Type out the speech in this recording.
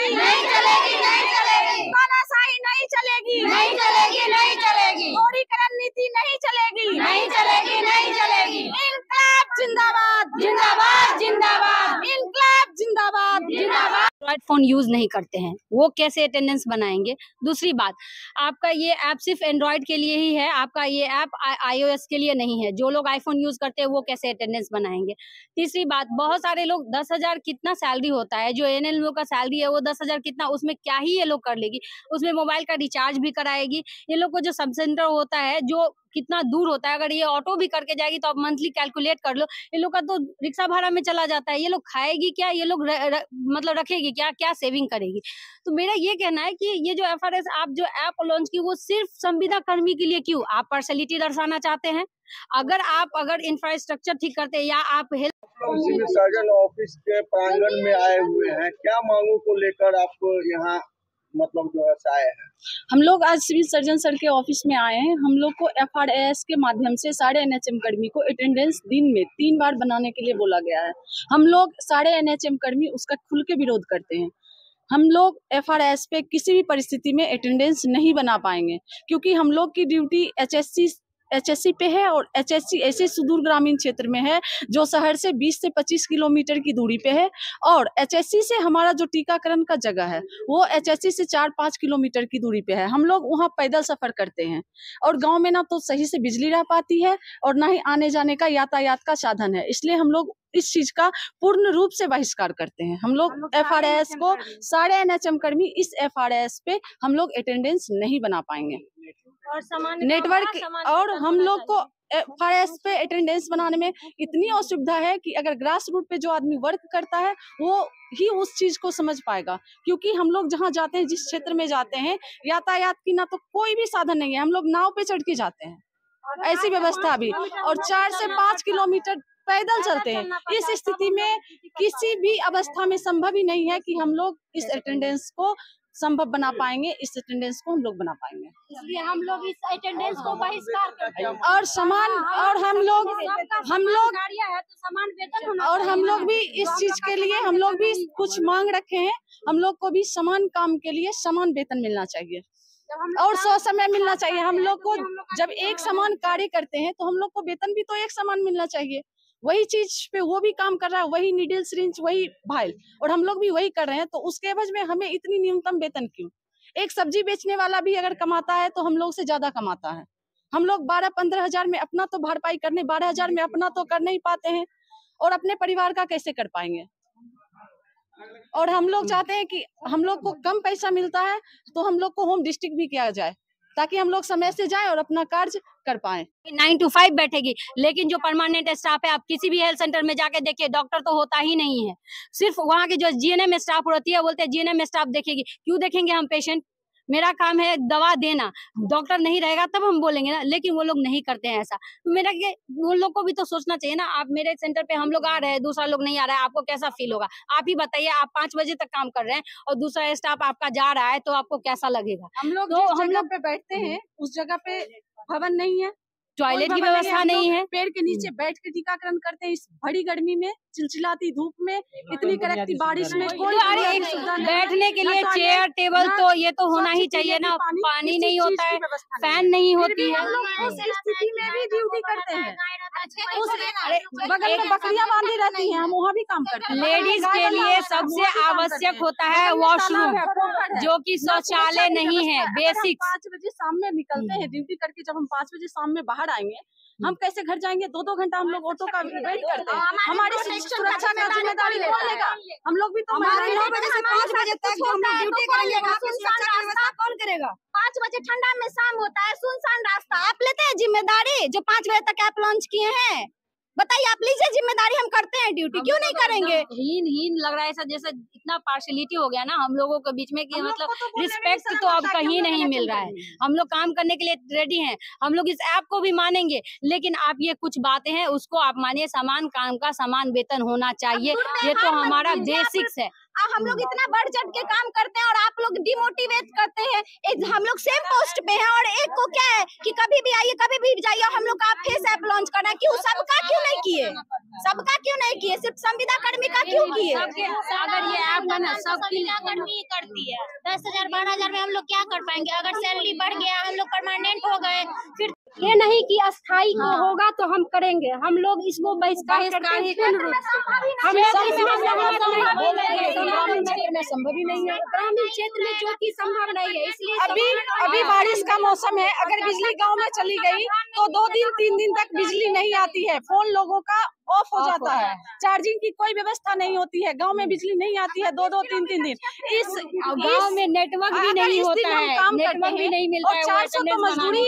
चलेगी, नहीं चलेगी, नहीं चलेगी। तानाशाही नहीं चलेगी, नहीं चलेगी, नहीं चलेगी। दोहरीकरण नीति नहीं चलेगी, नहीं चलेगी, नहीं चलेगी। इनकलाब जिंदाबाद, जिंदाबाद, जिंदाबाद। इनकलाब जिंदाबाद, जिंदाबाद। एंड्रॉइड फोन यूज नहीं करते हैं, वो कैसे अटेंडेंस बनाएंगे? दूसरी बात, आपका ये ऐप सिर्फ एंड्रॉइड के लिए ही है, आपका ये ऐप iOS के लिए नहीं है। जो लोग आईफोन यूज करते हैं वो कैसे अटेंडेंस बनाएंगे? तीसरी बात, बहुत सारे लोग 10,000 कितना सैलरी होता है, जो एनएलओ का सैलरी है वो 10,000 कितना, उसमें क्या ही ये लोग कर लेगी? उसमें मोबाइल का रिचार्ज भी कराएगी। ये लोग को जो सब सेंटर होता है जो कितना दूर होता है, अगर ये ऑटो भी करके जाएगी तो आप मंथली कैलकुलेट कर लो, ये लोग का तो रिक्शा भाड़ा में चला जाता है। ये लोग खाएगी क्या, ये लोग मतलब रखेगी क्या, क्या सेविंग करेगी? तो मेरा ये कहना है कि ये जो FRS आप जो ऐप लॉन्च की वो सिर्फ संविदा कर्मी के लिए क्यों? आप पार्शलिटी दर्शाना चाहते हैं? अगर इंफ्रास्ट्रक्चर ठीक करते हैं या आप हेल्थ सिविल सर्जन ऑफिस के प्रांगण में आए हुए हैं, क्या मांगों को लेकर आप यहाँ मतलब जो है आए हैं? हम लोग आज सिविल सर्जन सर के ऑफिस में आए हैं। हम लोग को FRS के माध्यम से सारे NHM कर्मी को अटेंडेंस दिन में 3 बार बनाने के लिए बोला गया है। हम लोग सारे NHM कर्मी उसका खुल के विरोध करते हैं। हम लोग FRS पे किसी भी परिस्थिति में अटेंडेंस नहीं बना पाएंगे, क्योंकि हम लोग की ड्यूटी HSC पे है और HSC ऐसे सुदूर ग्रामीण क्षेत्र में है जो शहर से 20 से 25 किलोमीटर की दूरी पे है, और HSC से हमारा जो टीकाकरण का जगह है वो HSC से 4-5 किलोमीटर की दूरी पे है। हम लोग वहाँ पैदल सफर करते हैं और गांव में ना तो सही से बिजली रह पाती है और ना ही आने जाने का यातायात का साधन है, इसलिए हम लोग इस चीज का पूर्ण रूप से बहिष्कार करते हैं। हम लोग FRS को सारे NHM कर्मी इस FRS पे हम लोग अटेंडेंस नहीं बना पाएंगे और नेटवर्क, और हम लोग को FRS पे अटेंडेंस बनाने में इतनी असुविधा है कि अगर ग्रास रूट पे जो आदमी वर्क करता है वो ही उस चीज को समझ पाएगा, क्योंकि हम लोग जहाँ जाते हैं, जिस क्षेत्र में जाते हैं, यातायात की ना तो कोई भी साधन नहीं है। हम लोग नाव पे चढ़ के जाते हैं, ऐसी व्यवस्था भी, और 4 से 5 किलोमीटर पैदल चलते हैं। इस स्थिति में किसी भी अवस्था में संभव ही नहीं है कि हम लोग इस अटेंडेंस को संभव बना पाएंगे, इस अटेंडेंस को हम लोग बना पाएंगे। इसलिए हम लोग इस अटेंडेंस को बहिष्कार करते हैं और समान, और हम लोग समान वेतन होना, और हम लोग भी इस चीज के लिए हम लोग भी कुछ मांग रखे हैं। हम लोग को भी समान काम के लिए समान वेतन मिलना चाहिए और समय मिलना चाहिए। हम लोग को जब एक समान कार्य करते हैं तो हम लोग को वेतन भी तो एक समान मिलना चाहिए। वही चीज पे वो भी काम कर रहा है, वही नीडल सिरिंज, वही भाईल, और हम लोग भी वही कर रहे हैं, तो उसके एवज में हमें इतनी न्यूनतम वेतन क्यों? एक सब्जी बेचने वाला भी अगर कमाता है तो हम लोग से ज्यादा कमाता है। हम लोग 12-15 हजार में अपना तो भरपाई करने, 12 हजार में अपना तो कर नहीं पाते हैं, और अपने परिवार का कैसे कर पाएंगे? और हम लोग चाहते हैं कि हम लोग को कम पैसा मिलता है तो हम लोग को होम डिस्ट्रिक्ट भी किया जाए, ताकि हम लोग समय से जाएं और अपना कार्य कर पाएं। 9 to 5 बैठेगी, लेकिन जो परमानेंट स्टाफ है, आप किसी भी हेल्थ सेंटर में जाके देखिए, डॉक्टर तो होता ही नहीं है। सिर्फ वहाँ की जो GNM स्टाफ होती है, बोलते हैं GNM स्टाफ देखेगी। क्यों देखेंगे हम पेशेंट? मेरा काम है दवा देना, डॉक्टर नहीं रहेगा तब हम बोलेंगे ना, लेकिन वो लोग नहीं करते हैं ऐसा। तो मेरा उन लोग को भी तो सोचना चाहिए ना। आप मेरे सेंटर पे हम लोग आ रहे हैं, दूसरा लोग नहीं आ रहा है, आपको कैसा फील होगा? आप ही बताइए। आप 5 बजे तक काम कर रहे हैं और दूसरा स्टाफ आपका जा रहा है, तो आपको कैसा लगेगा? हम लोग पे बैठते हैं, उस जगह पे भवन नहीं है, टॉयलेट की व्यवस्था नहीं है, पेड़ के नीचे बैठ के टीकाकरण करते हैं। इस बड़ी गर्मी में, चिलचिलाती धूप में, इतनी कड़कती बारिश में कोई बैठने के लिए चेयर टेबल तो ये तो होना ही चाहिए ना। पानी नहीं होता है, फैन नहीं होती है। उस स्थिति में भी ड्यूटी करते हैं। बगल में बकरियां बांधी रहती हैं, हम वहाँ भी काम करते हैं। लेडीज के लिए सबसे आवश्यक होता है वॉशरूम, जो कि शौचालय नहीं है, बेसिक। 5 बजे शाम में निकलते हैं ड्यूटी करके, जब हम 5 बजे शाम में बाहर आएंगे, हम कैसे घर जाएंगे? 2-2 घंटा हम लोग ऑटो का वेट करते हैं। हमारी सुरक्षा का जिम्मेदारी कौन लेगा? हम लोग भी तो 9 बजे से 5 बजे तक हम लोग ड्यूटी करेंगे, सुरक्षा की व्यवस्था कौन करेगा? 5 बजे ठंडा में शाम होता है, सुनसान रास्ता, आप लेते हैं जिम्मेदारी? जो 5 बजे तक ऐप लॉन्च किए हैं, बताइए, आप लीजिए जिम्मेदारी। हम करते हैं ड्यूटी, क्यों नहीं करेंगे? हीन लग रहा है ऐसा, जैसे इतना पार्शलिटी हो गया ना हम लोगों के बीच में कि मतलब रिस्पेक्ट तो अब कहीं नहीं मिल रहा है। हम लोग काम करने के लिए रेडी हैं, हम लोग इस ऐप को भी मानेंगे, लेकिन आप ये कुछ बातें हैं उसको आप मानिए। समान काम का समान वेतन होना चाहिए, ये तो हमारा बेसिक्स है। हम लोग इतना बढ़ चढ़ के काम करते हैं और आप लोग डिमोटिवेट करते हैं। हम लोग सेम पोस्ट पे हैं और एक को क्या है कि कभी भी आइए, कभी भी जाइए, हम लोग का फेस ऐप लॉन्च करना, क्यों सबका क्यों नहीं किए? सबका क्यों नहीं किए, सिर्फ संविदा कर्मी का क्यों किए? अगर ये ऐप है ना सबकी कर्मी करती है। 10,000 12,000 में हम लोग क्या कर पाएंगे? अगर सैलरी बढ़ गया, हम लोग परमानेंट हो गए, फिर ये नहीं कि अस्थाई को होगा तो हम करेंगे, हम लोग इसको बहिष्कार करते हैं पूर्ण रूप से। हम ग्रामीण क्षेत्र में संभव ही नहीं है। ग्रामीण क्षेत्र में जो कि संभव नहीं है, इसलिए अभी बारिश का मौसम है, अगर बिजली गांव में चली गई तो 2 दिन 3 दिन तक बिजली नहीं आती है, फोन लोगों का ऑफ हो जाता है, चार्जिंग की कोई व्यवस्था नहीं होती है, गांव में बिजली नहीं आती है 2-2 3-3 दिन। गांव में नेटवर्क भी नहीं होता है, नेटवर्क भी नहीं मिलता है, 400 तो मजदूरी